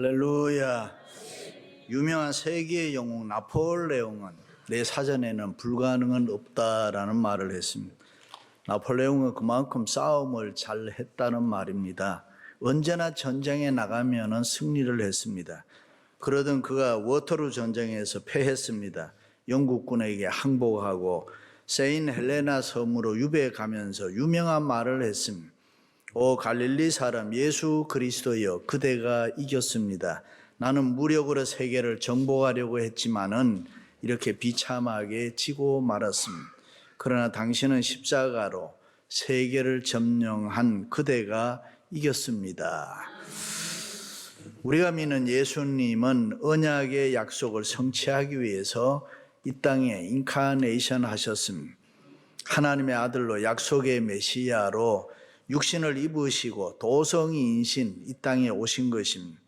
할렐루야. 유명한 세계의 영웅 나폴레옹은 내 사전에는 불가능은 없다라는 말을 했습니다. 나폴레옹은 그만큼 싸움을 잘 했다는 말입니다. 언제나 전쟁에 나가면 승리를 했습니다. 그러던 그가 워터루 전쟁에서 패했습니다. 영국군에게 항복하고 세인 헬레나 섬으로 유배해 가면서 유명한 말을 했습니다. 오 갈릴리 사람 예수 그리스도여, 그대가 이겼습니다. 나는 무력으로 세계를 정복하려고 했지만은 이렇게 비참하게 지고 말았습니다. 그러나 당신은 십자가로 세계를 점령한 그대가 이겼습니다. 우리가 믿는 예수님은 언약의 약속을 성취하기 위해서 이 땅에 인카네이션 하셨습니다. 하나님의 아들로 약속의 메시아로 육신을 입으시고 도성이인신 이 땅에 오신 것입니다.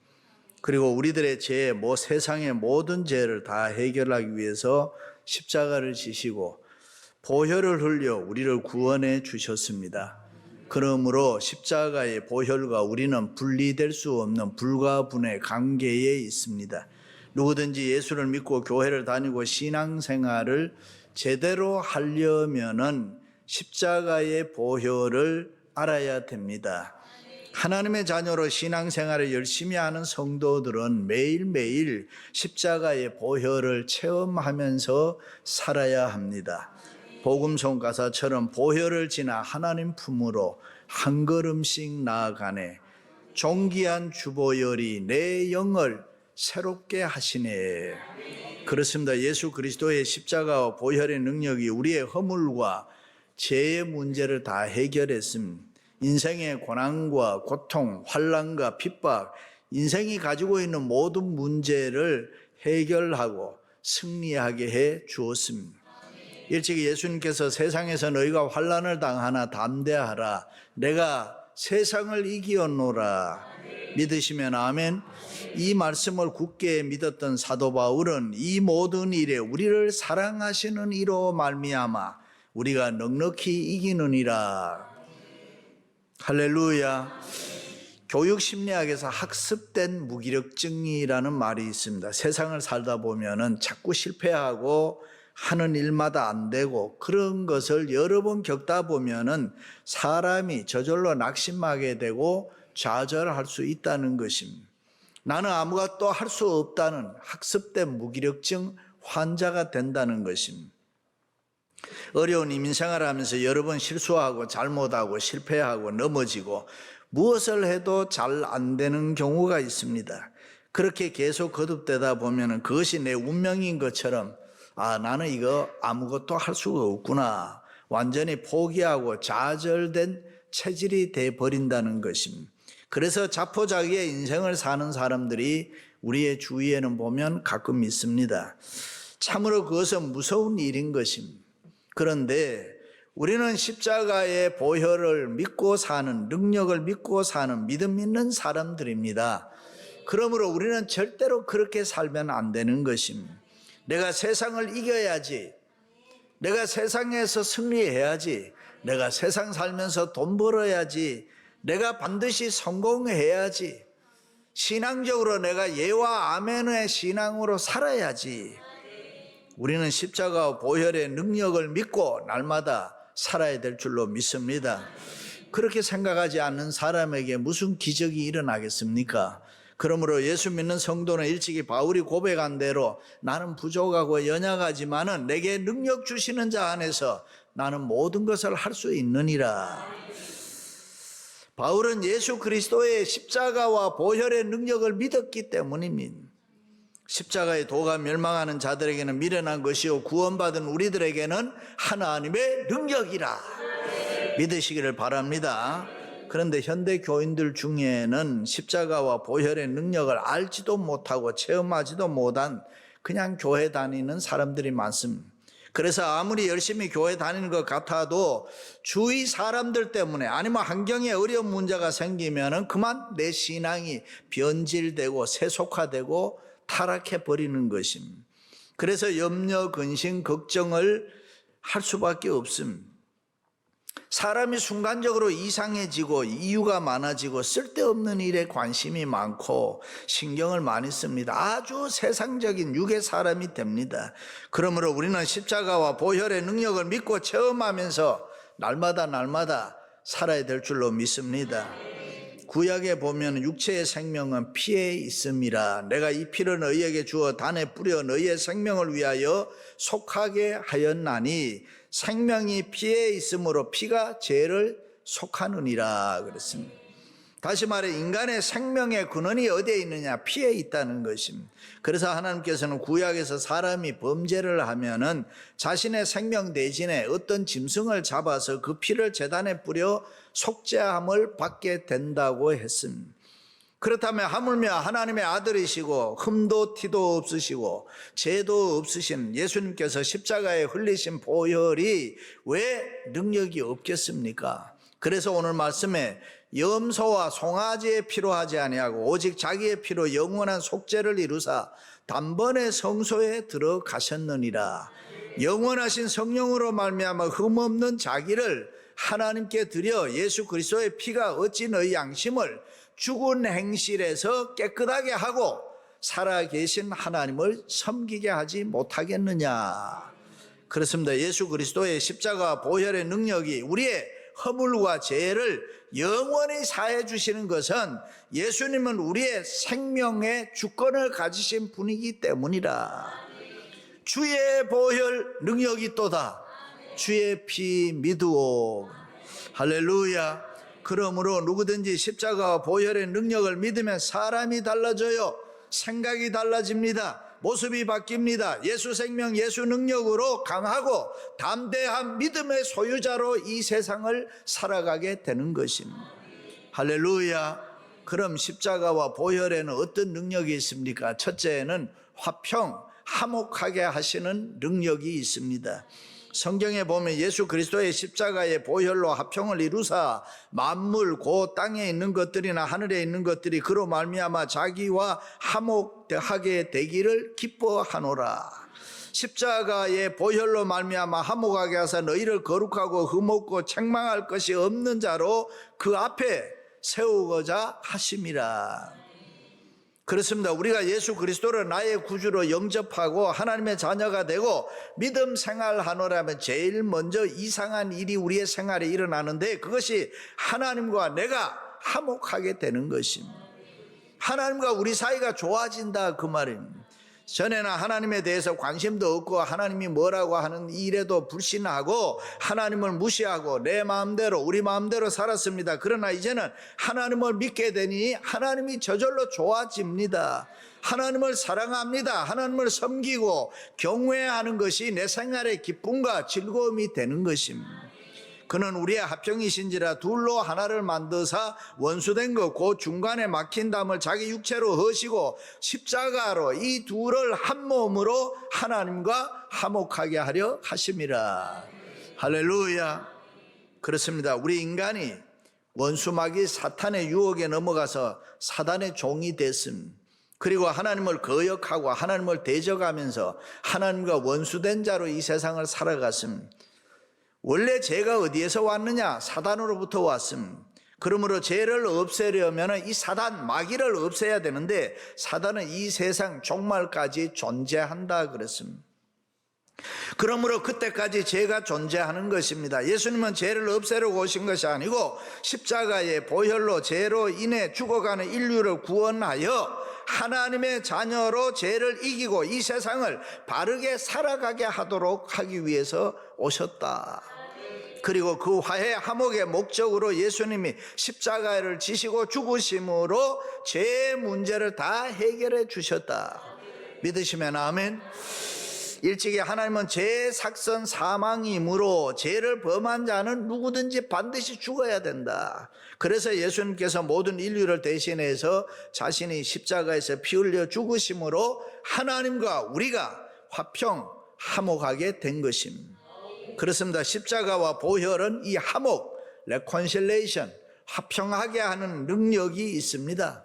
그리고 우리들의 죄, 세상의 모든 죄를 다 해결하기 위해서 십자가를 지시고 보혈을 흘려 우리를 구원해 주셨습니다. 그러므로 십자가의 보혈과 우리는 분리될 수 없는 불가분의 관계에 있습니다. 누구든지 예수를 믿고 교회를 다니고 신앙생활을 제대로 하려면은 십자가의 보혈을 알아야 됩니다. 하나님의 자녀로 신앙생활을 열심히 하는 성도들은 매일매일 십자가의 보혈을 체험하면서 살아야 합니다. 복음송 가사처럼 보혈을 지나 하나님 품으로 한 걸음씩 나아가네. 존귀한 주보혈이 내 영을 새롭게 하시네. 그렇습니다. 예수 그리스도의 십자가와 보혈의 능력이 우리의 허물과 죄의 문제를 다 해결했습니다. 인생의 고난과 고통, 환난과 핍박, 인생이 가지고 있는 모든 문제를 해결하고 승리하게 해 주었습니다. 일찍이 예수님께서 세상에서 너희가 환난을 당하나 담대하라. 내가 세상을 이기었노라. 믿으시면 아멘. 이 말씀을 굳게 믿었던 사도 바울은 이 모든 일에 우리를 사랑하시는 이로 말미암아 우리가 넉넉히 이기느니라. 할렐루야. 교육심리학에서 학습된 무기력증이라는 말이 있습니다. 세상을 살다 보면은 자꾸 실패하고 하는 일마다 안 되고 그런 것을 여러 번 겪다 보면은 사람이 저절로 낙심하게 되고 좌절할 수 있다는 것입니다. 나는 아무것도 할 수 없다는 학습된 무기력증 환자가 된다는 것입니다. 어려운 이민생활을 하면서 여러 번 실수하고 잘못하고 실패하고 넘어지고 무엇을 해도 잘 안 되는 경우가 있습니다. 그렇게 계속 거듭되다 보면 그것이 내 운명인 것처럼 나는 이거 아무것도 할 수가 없구나. 완전히 포기하고 좌절된 체질이 돼버린다는 것입니다. 그래서 자포자기의 인생을 사는 사람들이 우리의 주위에는 보면 가끔 있습니다. 참으로 그것은 무서운 일인 것입니다. 그런데 우리는 십자가의 보혈을 믿고 사는, 능력을 믿고 사는 믿음 있는 사람들입니다. 그러므로 우리는 절대로 그렇게 살면 안 되는 것입니다. 내가 세상을 이겨야지, 내가 세상에서 승리해야지, 내가 세상 살면서 돈 벌어야지, 내가 반드시 성공해야지, 신앙적으로 내가 예와 아멘의 신앙으로 살아야지. 우리는 십자가와 보혈의 능력을 믿고 날마다 살아야 될 줄로 믿습니다. 그렇게 생각하지 않는 사람에게 무슨 기적이 일어나겠습니까? 그러므로 예수 믿는 성도는 일찍이 바울이 고백한 대로 나는 부족하고 연약하지만은 내게 능력 주시는 자 안에서 나는 모든 것을 할 수 있느니라. 바울은 예수 그리스도의 십자가와 보혈의 능력을 믿었기 때문입니다. 십자가의 도가 멸망하는 자들에게는 미련한 것이요 구원받은 우리들에게는 하나님의 능력이라. 믿으시기를 바랍니다. 그런데 현대 교인들 중에는 십자가와 보혈의 능력을 알지도 못하고 체험하지도 못한 그냥 교회 다니는 사람들이 많습니다. 그래서 아무리 열심히 교회 다니는 것 같아도 주위 사람들 때문에 아니면 환경에 어려운 문제가 생기면 그만 내 신앙이 변질되고 세속화되고 타락해 버리는 것입니다. 그래서 염려, 근심, 걱정을 할 수밖에 없습니다. 사람이 순간적으로 이상해지고 이유가 많아지고 쓸데없는 일에 관심이 많고 신경을 많이 씁니다. 아주 세상적인 육의 사람이 됩니다. 그러므로 우리는 십자가와 보혈의 능력을 믿고 체험하면서 날마다 살아야 될 줄로 믿습니다. 구약에 보면 육체의 생명은 피에 있음이라. 내가 이 피를 너희에게 주어 단에 뿌려 너희의 생명을 위하여 속하게 하였나니 생명이 피에 있으므로 피가 죄를 속하느니라 그랬습니다. 다시 말해 인간의 생명의 근원이 어디에 있느냐? 피에 있다는 것입니다. 그래서 하나님께서는 구약에서 사람이 범죄를 하면은 자신의 생명 대신에 어떤 짐승을 잡아서 그 피를 제단에 뿌려 속죄함을 받게 된다고 했습니다. 그렇다면 하물며 하나님의 아들이시고 흠도 티도 없으시고 죄도 없으신 예수님께서 십자가에 흘리신 보혈이 왜 능력이 없겠습니까? 그래서 오늘 말씀에 염소와 송아지의 피로 하지 아니하고 오직 자기의 피로 영원한 속죄를 이루사 단번에 성소에 들어가셨느니라. 영원하신 성령으로 말미암아 흠없는 자기를 하나님께 드려 예수 그리스도의 피가 어찌 너희 양심을 죽은 행실에서 깨끗하게 하고 살아계신 하나님을 섬기게 하지 못하겠느냐. 그렇습니다. 예수 그리스도의 십자가 보혈의 능력이 우리의 허물과 죄를 영원히 사해 주시는 것은 예수님은 우리의 생명의 주권을 가지신 분이기 때문이라. 주의 보혈 능력이 있도다. 주의 피 믿으오. 할렐루야. 그러므로 누구든지 십자가와 보혈의 능력을 믿으면 사람이 달라져요. 생각이 달라집니다. 모습이 바뀝니다. 예수 생명, 예수 능력으로 강하고 담대한 믿음의 소유자로 이 세상을 살아가게 되는 것입니다. 할렐루야. 그럼 십자가와 보혈에는 어떤 능력이 있습니까? 첫째는 화평, 화목하게 하시는 능력이 있습니다. 성경에 보면 예수 그리스도의 십자가의 보혈로 화평을 이루사 만물 곧 땅에 있는 것들이나 하늘에 있는 것들이 그로 말미암아 자기와 화목하게 되기를 기뻐하노라. 십자가의 보혈로 말미암아 화목하게 하사 너희를 거룩하고 흠없고 책망할 것이 없는 자로 그 앞에 세우고자 하심이라. 그렇습니다. 우리가 예수 그리스도를 나의 구주로 영접하고 하나님의 자녀가 되고 믿음 생활하노라면 제일 먼저 이상한 일이 우리의 생활에 일어나는데 그것이 하나님과 내가 화목하게 되는 것입니다. 하나님과 우리 사이가 좋아진다 그 말입니다. 전에는 하나님에 대해서 관심도 없고 하나님이 뭐라고 하는 일에도 불신하고 하나님을 무시하고 내 마음대로 우리 마음대로 살았습니다. 그러나 이제는 하나님을 믿게 되니 하나님이 저절로 좋아집니다. 하나님을 사랑합니다. 하나님을 섬기고 경외하는 것이 내 생활의 기쁨과 즐거움이 되는 것입니다. 그는 우리의 합평이신지라 둘로 하나를 만드사 원수된 것 곧 중간에 막힌 담을 자기 육체로 허시고 십자가로 이 둘을 한 몸으로 하나님과 화목하게 하려 하심이라. 할렐루야. 그렇습니다. 우리 인간이 원수마귀 사탄의 유혹에 넘어가서 사단의 종이 됐음. 그리고 하나님을 거역하고 하나님을 대적하면서 하나님과 원수된 자로 이 세상을 살아갔음. 원래 죄가 어디에서 왔느냐? 사단으로부터 왔음. 그러므로 죄를 없애려면 이 사단 마귀를 없애야 되는데 사단은 이 세상 종말까지 존재한다 그랬습니다. 그러므로 그때까지 죄가 존재하는 것입니다. 예수님은 죄를 없애려고 오신 것이 아니고 십자가의 보혈로 죄로 인해 죽어가는 인류를 구원하여 하나님의 자녀로 죄를 이기고 이 세상을 바르게 살아가게 하도록 하기 위해서 오셨다. 그리고 그 화해 화목의 목적으로 예수님이 십자가를 지시고 죽으심으로 죄의 문제를 다 해결해 주셨다. 믿으시면 아멘. 일찍이 하나님은 죄의 삭선 사망이므로 죄를 범한 자는 누구든지 반드시 죽어야 된다. 그래서 예수님께서 모든 인류를 대신해서 자신이 십자가에서 피 흘려 죽으심으로 하나님과 우리가 화평 화목하게 된 것입니다. 그렇습니다. 십자가와 보혈은 이 화목, reconciliation, 화평하게 하는 능력이 있습니다.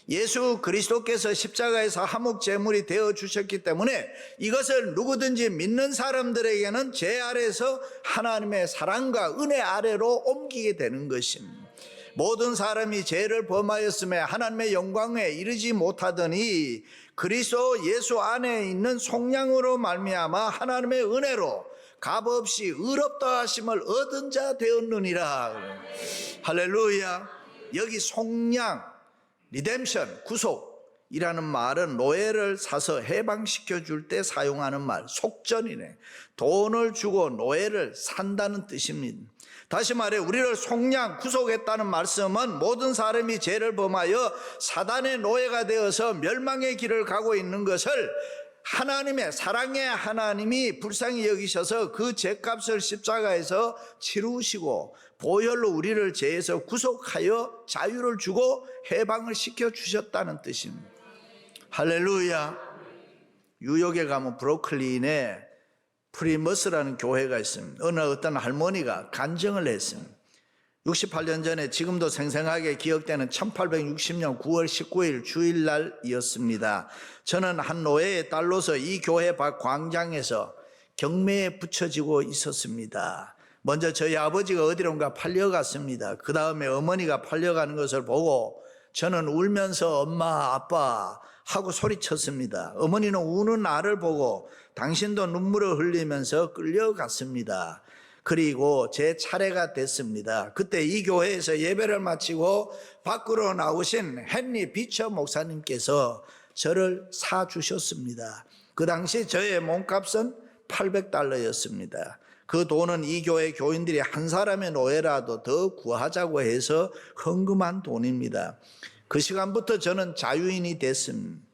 예수 그리스도께서 십자가에서 화목 제물이 되어 주셨기 때문에 이것을 누구든지 믿는 사람들에게는 죄 아래에서 하나님의 사랑과 은혜 아래로 옮기게 되는 것입니다. 모든 사람이 죄를 범하였음에 하나님의 영광에 이르지 못하더니 그리스도 예수 안에 있는 속량으로 말미암아 하나님의 은혜로 값없이 의롭다 하심을 얻은 자 되었느니라. 할렐루야. 여기 속량, 리뎀션, 구속이라는 말은 노예를 사서 해방시켜 줄 때 사용하는 말, 속전이네. 돈을 주고 노예를 산다는 뜻입니다. 다시 말해 우리를 속량, 구속했다는 말씀은 모든 사람이 죄를 범하여 사단의 노예가 되어서 멸망의 길을 가고 있는 것을 하나님의 사랑의 하나님이 불쌍히 여기셔서 그 죄값을 십자가에서 치루시고 보혈로 우리를 죄에서 구속하여 자유를 주고 해방을 시켜 주셨다는 뜻입니다. 할렐루야. 뉴욕에 가면 브루클린에 프리머스라는 교회가 있습니다. 어떤 할머니가 간증을 했습니다. 68년 전에 지금도 생생하게 기억되는 1860년 9월 19일 주일날이었습니다. 저는 한 노예의 딸로서 이 교회 밖 광장에서 경매에 붙여지고 있었습니다. 먼저 저희 아버지가 어디론가 팔려갔습니다. 그 다음에 어머니가 팔려가는 것을 보고 저는 울면서 엄마, 아빠 하고 소리쳤습니다. 어머니는 우는 나를 보고 당신도 눈물을 흘리면서 끌려갔습니다. 그리고 제 차례가 됐습니다. 그때 이 교회에서 예배를 마치고 밖으로 나오신 헨리 비처 목사님께서 저를 사주셨습니다. 그 당시 저의 몸값은 $800였습니다. 그 돈은 이 교회 교인들이 한 사람의 노예라도 더 구하자고 해서 헌금한 돈입니다. 그 시간부터 저는 자유인이 됐습니다.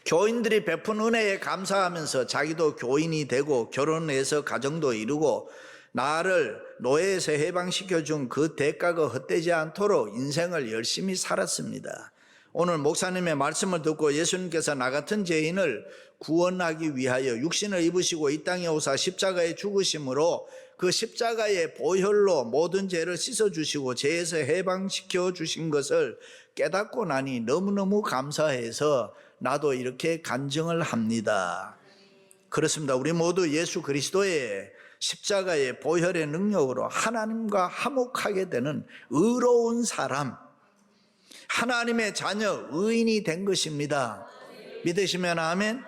교인들이 베푼 은혜에 감사하면서 자기도 교인이 되고 결혼해서 가정도 이루고 나를 노예에서 해방시켜준 그 대가가 헛되지 않도록 인생을 열심히 살았습니다. 오늘 목사님의 말씀을 듣고 예수님께서 나 같은 죄인을 구원하기 위하여 육신을 입으시고 이 땅에 오사 십자가에 죽으심으로 그 십자가의 보혈로 모든 죄를 씻어주시고 죄에서 해방시켜 주신 것을 깨닫고 나니 너무너무 감사해서 나도 이렇게 간증을 합니다. 그렇습니다. 우리 모두 예수 그리스도의 십자가의 보혈의 능력으로 하나님과 화목하게 되는 의로운 사람, 하나님의 자녀, 의인이 된 것입니다. 믿으시면 아멘.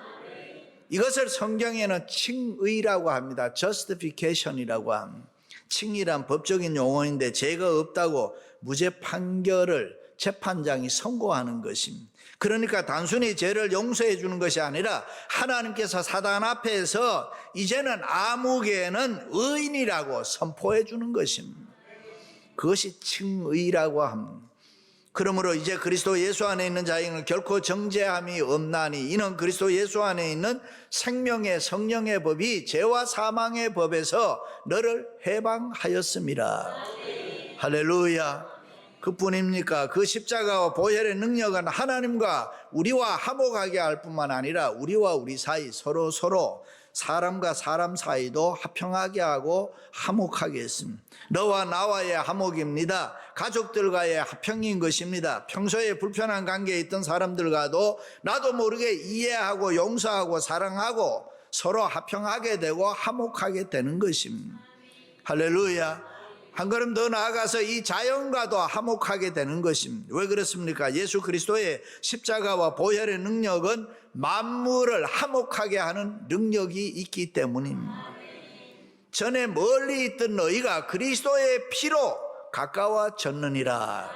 이것을 성경에는 칭의라고 합니다. justification이라고 합니다. 칭의란 법적인 용어인데 죄가 없다고 무죄 판결을 재판장이 선고하는 것입니다. 그러니까 단순히 죄를 용서해 주는 것이 아니라 하나님께서 사단 앞에서 이제는 아무개는 의인이라고 선포해 주는 것입니다. 그것이 칭의라고 합니다. 그러므로 이제 그리스도 예수 안에 있는 자에게는 결코 정죄함이 없나니 이는 그리스도 예수 안에 있는 생명의 성령의 법이 죄와 사망의 법에서 너를 해방하였음이라. 할렐루야. 그뿐입니까? 그 십자가와 보혈의 능력은 하나님과 우리와 화목하게 할 뿐만 아니라 우리와 우리 사이 서로 사람과 사람 사이도 화평하게 하고 화목하게 했습니다. 너와 나와의 화목입니다. 가족들과의 화평인 것입니다. 평소에 불편한 관계에 있던 사람들과도 나도 모르게 이해하고 용서하고 사랑하고 서로 화평하게 되고 화목하게 되는 것입니다. 할렐루야. 한 걸음 더 나아가서 이 자연과도 화목하게 되는 것입니다. 왜 그렇습니까? 예수 그리스도의 십자가와 보혈의 능력은 만물을 화목하게 하는 능력이 있기 때문입니다. 전에 멀리 있던 너희가 그리스도의 피로 가까워졌느니라.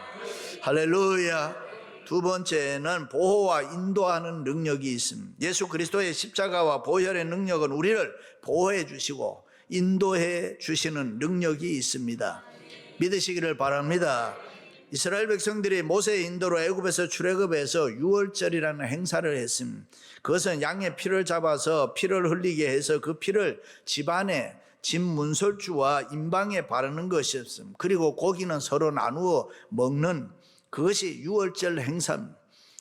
할렐루야. 두 번째는 보호와 인도하는 능력이 있습니다. 예수 그리스도의 십자가와 보혈의 능력은 우리를 보호해 주시고 인도해 주시는 능력이 있습니다. 믿으시기를 바랍니다. 이스라엘 백성들이 모세의 인도로 애굽에서 출애굽해서 유월절이라는 행사를 했습니다. 그것은 양의 피를 잡아서 피를 흘리게 해서 그 피를 집안에 집 문설주와 임방에 바르는 것이었습니다. 그리고 고기는 서로 나누어 먹는 그것이 유월절 행사입니다.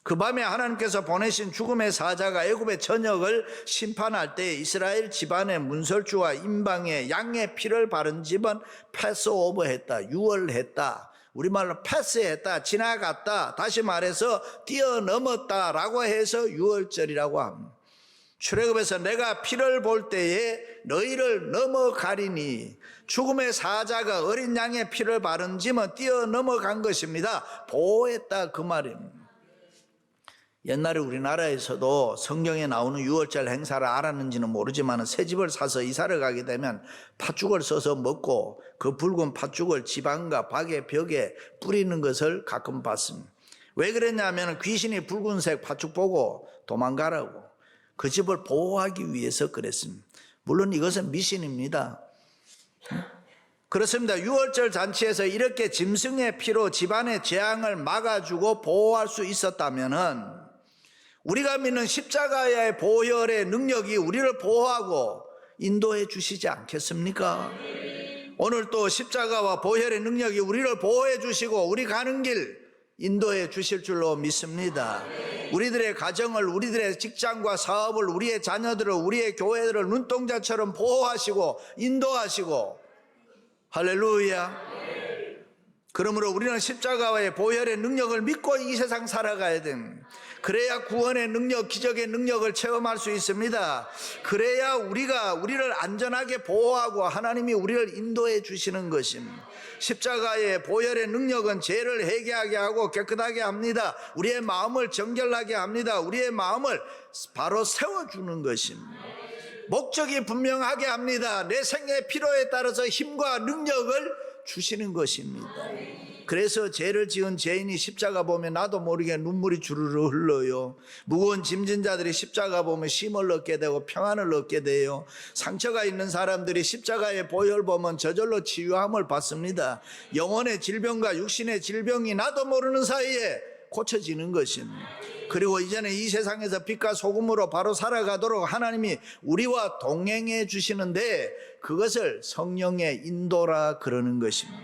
그 밤에 하나님께서 보내신 죽음의 사자가 애굽의 전역을 심판할 때 이스라엘 집안의 문설주와 임방에 양의 피를 바른 집은 패스오버했다, 유월했다. 우리말로 패스했다, 지나갔다, 다시 말해서 뛰어넘었다라고 해서 유월절이라고 합니다. 출애굽에서 내가 피를 볼 때에 너희를 넘어가리니, 죽음의 사자가 어린 양의 피를 바른 짐은 뛰어넘어간 것입니다. 보호했다 그 말입니다. 옛날에 우리나라에서도 성경에 나오는 유월절 행사를 알았는지는 모르지만 새 집을 사서 이사를 가게 되면 팥죽을 써서 먹고 그 붉은 팥죽을 지방과 벽에 뿌리는 것을 가끔 봤습니다. 왜 그랬냐면 귀신이 붉은색 팥죽 보고 도망가라고, 그 집을 보호하기 위해서 그랬습니다. 물론 이것은 미신입니다. 그렇습니다. 유월절 잔치에서 이렇게 짐승의 피로 집안의 재앙을 막아주고 보호할 수 있었다면은 우리가 믿는 십자가의 보혈의 능력이 우리를 보호하고 인도해 주시지 않겠습니까? 오늘 또 십자가와 보혈의 능력이 우리를 보호해 주시고 우리 가는 길 인도해 주실 줄로 믿습니다. 우리들의 가정을, 우리들의 직장과 사업을, 우리의 자녀들을, 우리의 교회들을 눈동자처럼 보호하시고 인도하시고, 할렐루야. 그러므로 우리는 십자가와의 보혈의 능력을 믿고 이 세상 살아가야 됩니다. 그래야 구원의 능력, 기적의 능력을 체험할 수 있습니다. 그래야 우리를 안전하게 보호하고 하나님이 우리를 인도해 주시는 것입니다. 십자가의 보혈의 능력은 죄를 회개하게 하고 깨끗하게 합니다. 우리의 마음을 정결하게 합니다. 우리의 마음을 바로 세워주는 것입니다. 목적이 분명하게 합니다. 내 생의 필요에 따라서 힘과 능력을 주시는 것입니다. 그래서 죄를 지은 죄인이 십자가 보면 나도 모르게 눈물이 주르르 흘러요. 무거운 짐진 자들이 십자가 보면 쉼을 얻게 되고 평안을 얻게 돼요. 상처가 있는 사람들이 십자가의 보혈 보면 저절로 치유함을 받습니다. 영혼의 질병과 육신의 질병이 나도 모르는 사이에 고쳐지는 것입니다. 그리고 이제는 이 세상에서 빛과 소금으로 바로 살아가도록 하나님이 우리와 동행해 주시는데 그것을 성령의 인도라 그러는 것입니다.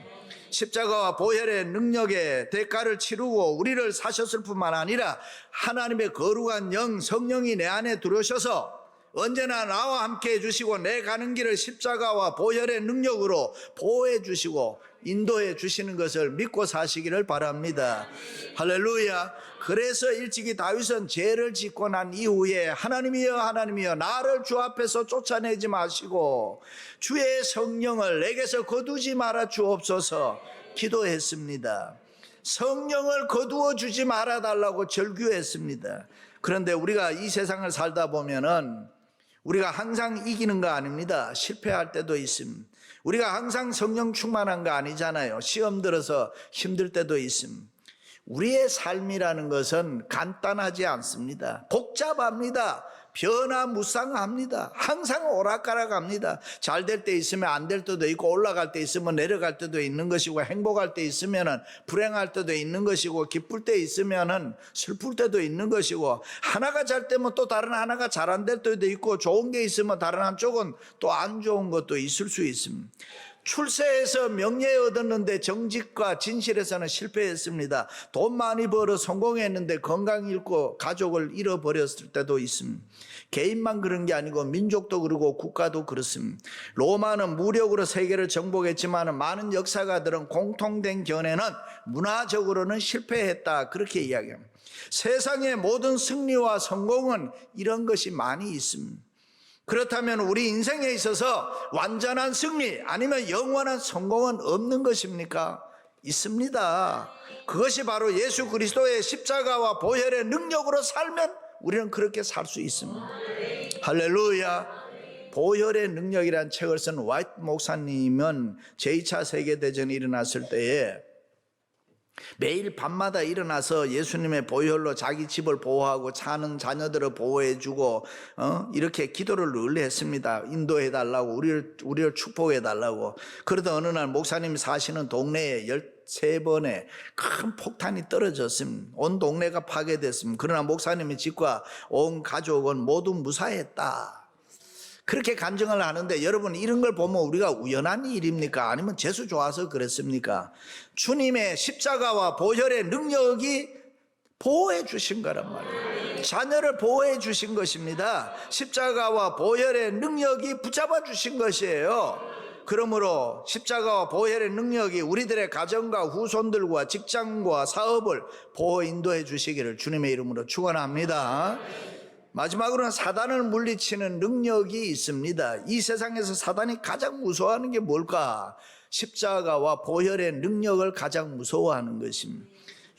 십자가와 보혈의 능력의 대가를 치르고 우리를 사셨을 뿐만 아니라 하나님의 거룩한 영 성령이 내 안에 들어오셔서 언제나 나와 함께 해주시고 내 가는 길을 십자가와 보혈의 능력으로 보호해 주시고 인도해 주시는 것을 믿고 사시기를 바랍니다. 할렐루야. 그래서 일찍이 다윗은 죄를 짓고 난 이후에 하나님이여 하나님이여 나를 주 앞에서 쫓아내지 마시고 주의 성령을 내게서 거두지 말아 주옵소서 기도했습니다. 성령을 거두어 주지 말아 달라고 절규했습니다. 그런데 우리가 이 세상을 살다 보면은 우리가 항상 이기는 거 아닙니다. 실패할 때도 있습니다. 우리가 항상 성령 충만한 거 아니잖아요. 시험 들어서 힘들 때도 있습니다. 우리의 삶이라는 것은 간단하지 않습니다. 복잡합니다. 변화무쌍합니다. 항상 오락가락합니다. 잘 될 때 있으면 안 될 때도 있고 올라갈 때 있으면 내려갈 때도 있는 것이고 행복할 때 있으면 불행할 때도 있는 것이고 기쁠 때 있으면 슬플 때도 있는 것이고 하나가 잘 되면 또 다른 하나가 잘 안 될 때도 있고 좋은 게 있으면 다른 한쪽은 또 안 좋은 것도 있을 수 있습니다. 출세해서 명예 얻었는데 정직과 진실에서는 실패했습니다. 돈 많이 벌어 성공했는데 건강 잃고 가족을 잃어버렸을 때도 있습니다. 개인만 그런 게 아니고 민족도 그러고 국가도 그렇습니다. 로마는 무력으로 세계를 정복했지만 많은 역사가들은 공통된 견해는 문화적으로는 실패했다 그렇게 이야기합니다. 세상의 모든 승리와 성공은 이런 것이 많이 있습니다. 그렇다면 우리 인생에 있어서 완전한 승리 아니면 영원한 성공은 없는 것입니까? 있습니다. 그것이 바로 예수 그리스도의 십자가와 보혈의 능력으로 살면 우리는 그렇게 살 수 있습니다. 할렐루야. 보혈의 능력이라는 책을 쓴 화이트 목사님은 제2차 세계대전이 일어났을 때에 매일 밤마다 일어나서 예수님의 보혈로 자기 집을 보호하고 사는 자녀들을 보호해주고 이렇게 기도를 늘 했습니다. 인도해달라고 우리를 축복해달라고. 그러다 어느 날 목사님이 사시는 동네에 13번의 큰 폭탄이 떨어졌습니다. 온 동네가 파괴됐습니다. 그러나 목사님의 집과 온 가족은 모두 무사했다. 그렇게 간증을 하는데 여러분 이런 걸 보면 우리가 우연한 일입니까? 아니면 재수 좋아서 그랬습니까? 주님의 십자가와 보혈의 능력이 보호해 주신 거란 말이에요. 자녀를 보호해 주신 것입니다. 십자가와 보혈의 능력이 붙잡아 주신 것이에요. 그러므로 십자가와 보혈의 능력이 우리들의 가정과 후손들과 직장과 사업을 보호 인도해 주시기를 주님의 이름으로 축원합니다. 마지막으로는 사단을 물리치는 능력이 있습니다. 이 세상에서 사단이 가장 무서워하는 게 뭘까? 십자가와 보혈의 능력을 가장 무서워하는 것입니다.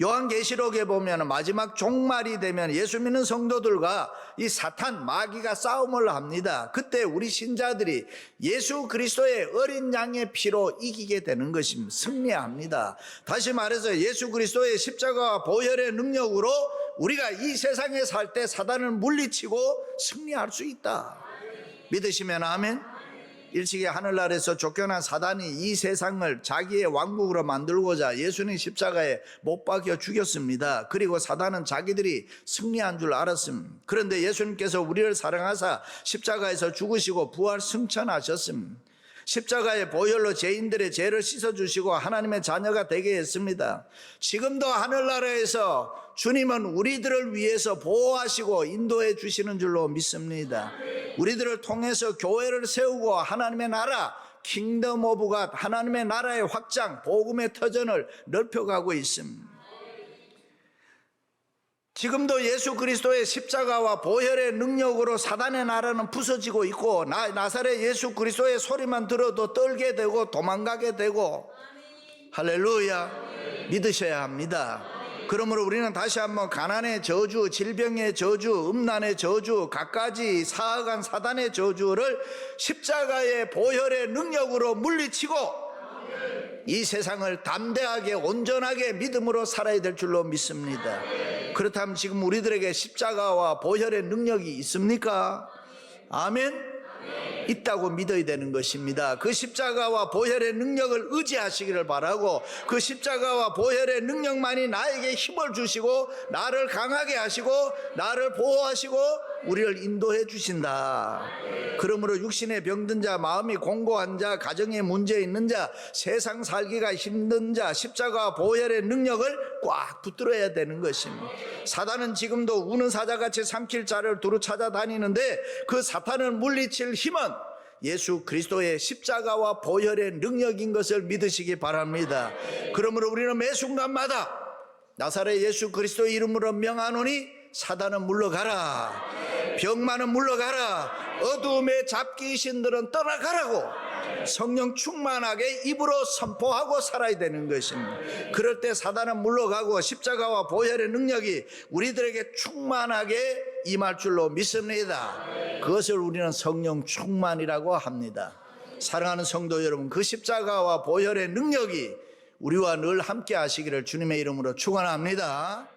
요한계시록에 보면 마지막 종말이 되면 예수 믿는 성도들과 이 사탄 마귀가 싸움을 합니다. 그때 우리 신자들이 예수 그리스도의 어린 양의 피로 이기게 되는 것입니다. 승리합니다. 다시 말해서 예수 그리스도의 십자가와 보혈의 능력으로 우리가 이 세상에 살 때 사단을 물리치고 승리할 수 있다. 믿으시면 아멘. 일찍이 하늘나라에서 쫓겨난 사단이 이 세상을 자기의 왕국으로 만들고자 예수님 십자가에 못 박여 죽였습니다. 그리고 사단은 자기들이 승리한 줄 알았습니다. 그런데 예수님께서 우리를 사랑하사 십자가에서 죽으시고 부활 승천하셨습니다. 십자가의 보혈로 죄인들의 죄를 씻어주시고 하나님의 자녀가 되게 했습니다. 지금도 하늘나라에서 주님은 우리들을 위해서 보호하시고 인도해 주시는 줄로 믿습니다. 우리들을 통해서 교회를 세우고 하나님의 나라, 킹덤 오브 갓, 하나님의 나라의 확장, 복음의 터전을 넓혀가고 있습니다. 지금도 예수 그리스도의 십자가와 보혈의 능력으로 사단의 나라는 부서지고 있고 나사렛 예수 그리스도의 소리만 들어도 떨게 되고 도망가게 되고 할렐루야 믿으셔야 합니다. 그러므로 우리는 다시 한번 가난의 저주, 질병의 저주, 음란의 저주, 갖가지 사악한 사단의 저주를 십자가의 보혈의 능력으로 물리치고 이 세상을 담대하게 온전하게 믿음으로 살아야 될 줄로 믿습니다. 그렇다면 지금 우리들에게 십자가와 보혈의 능력이 있습니까? 아멘? 있다고 믿어야 되는 것입니다. 그 십자가와 보혈의 능력을 의지하시기를 바라고 그 십자가와 보혈의 능력만이 나에게 힘을 주시고 나를 강하게 하시고 나를 보호하시고 우리를 인도해 주신다. 그러므로 육신에 병든 자, 마음이 공고한 자, 가정에 문제 있는 자, 세상 살기가 힘든 자, 십자가와 보혈의 능력을 꽉 붙들어야 되는 것입니다. 사단은 지금도 우는 사자같이 삼킬 자를 두루 찾아다니는데 그 사탄을 물리칠 힘은 예수 그리스도의 십자가와 보혈의 능력인 것을 믿으시기 바랍니다. 그러므로 우리는 매 순간마다 나사렛 예수 그리스도의 이름으로 명하노니 사단은 물러가라, 병만은 물러가라, 어두움의 잡귀신들은 떠나가라고 성령 충만하게 입으로 선포하고 살아야 되는 것입니다. 그럴 때 사단은 물러가고 십자가와 보혈의 능력이 우리들에게 충만하게 임할 줄로 믿습니다. 그것을 우리는 성령 충만이라고 합니다. 사랑하는 성도 여러분, 그 십자가와 보혈의 능력이 우리와 늘 함께 하시기를 주님의 이름으로 축원합니다.